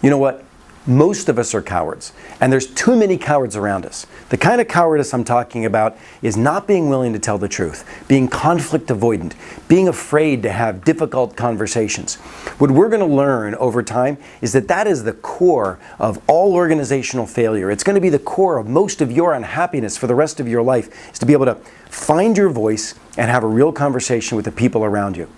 You know what? Most of us are cowards, and there's too many cowards around us. The kind of cowardice I'm talking about is not being willing to tell the truth, being conflict avoidant, being afraid to have difficult conversations. What we're going to learn over time is that that is the core of all organizational failure. It's going to be the core of most of your unhappiness for the rest of your life, is to be able to find your voice and have a real conversation with the people around you.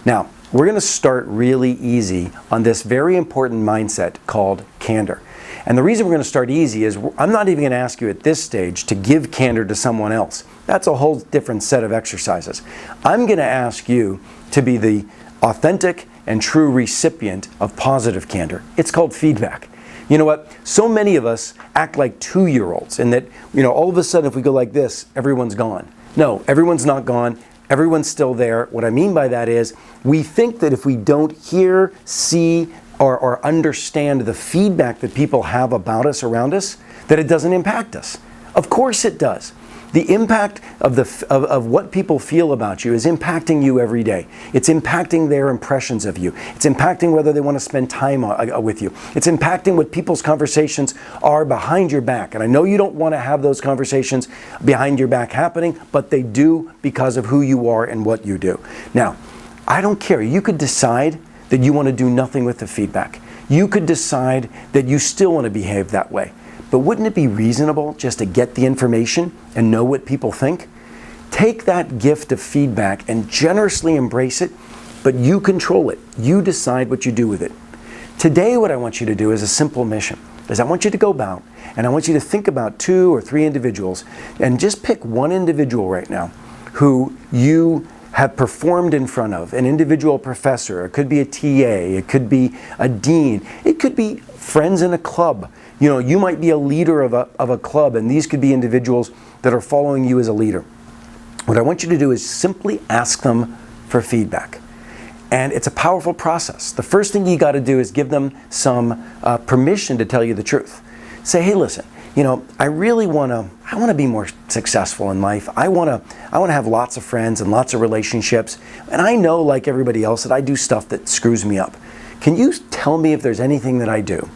Now, we're going to start really easy on this very important mindset called candor. And the reason we're going to start easy is I'm not even going to ask you at this stage to give candor to someone else. That's a whole different set of exercises. I'm going to ask you to be the authentic and true recipient of positive candor. It's called feedback. You know what? So many of us act like 2-year-olds, and that, all of a sudden if we go like this, everyone's gone. No, everyone's not gone. Everyone's still there. What I mean by that is we think that if we don't hear, see, or understand the feedback that people have about us, around us, that it doesn't impact us. Of course it does. The impact of what people feel about you is impacting you every day. It's impacting their impressions of you. It's impacting whether they want to spend time with you. It's impacting what people's conversations are behind your back. And I know you don't want to have those conversations behind your back happening, but they do because of who you are and what you do. Now, I don't care. You could decide that you want to do nothing with the feedback. You could decide that you still want to behave that way. But wouldn't it be reasonable just to get the information and know what people think? Take that gift of feedback and generously embrace it, but you control it. You decide what you do with it. Today, what I want you to do is a simple mission. I want you to go about, and I want you to think about 2 or 3 individuals, and just pick one individual right now who you have performed in front of, an individual professor. It could be a TA, it could be a dean, it could be friends in a club. You might be a leader of a club, and these could be individuals that are following you as a leader. What I want you to do is simply ask them for feedback. And it's a powerful process. The first thing you got to do is give them some permission to tell you the truth. Say, hey, listen, I really want to be more successful in life. I want to have lots of friends and lots of relationships. And I know, like everybody else, that I do stuff that screws me up. Can you tell me if there's anything that I do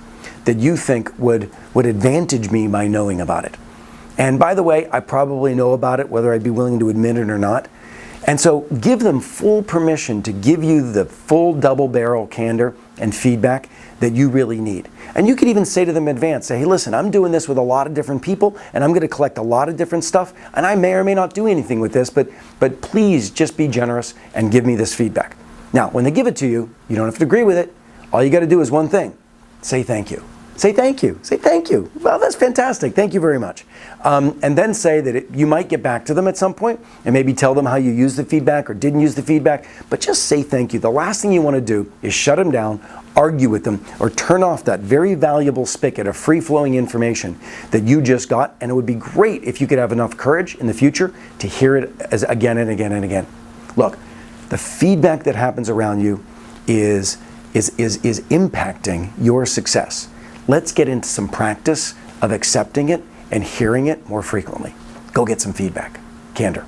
that you think would advantage me by knowing about it? And by the way, I probably know about it, whether I'd be willing to admit it or not. And so give them full permission to give you the full double-barrel candor and feedback that you really need. And you could even say to them in advance, say, hey, listen, I'm doing this with a lot of different people, and I'm going to collect a lot of different stuff, and I may or may not do anything with this, but please just be generous and give me this feedback. Now, when they give it to you, you don't have to agree with it. All you got to do is one thing: say thank you. Say thank you. Say thank you. Well, that's fantastic. Thank you very much. And then say that you might get back to them at some point and maybe tell them how you used the feedback or didn't use the feedback, but just say thank you. The last thing you want to do is shut them down, argue with them, or turn off that very valuable spigot of free-flowing information that you just got. And it would be great if you could have enough courage in the future to hear it again and again and again. Look, the feedback that happens around you is impacting your success. Let's get into some practice of accepting it and hearing it more frequently. Go get some feedback. Candor.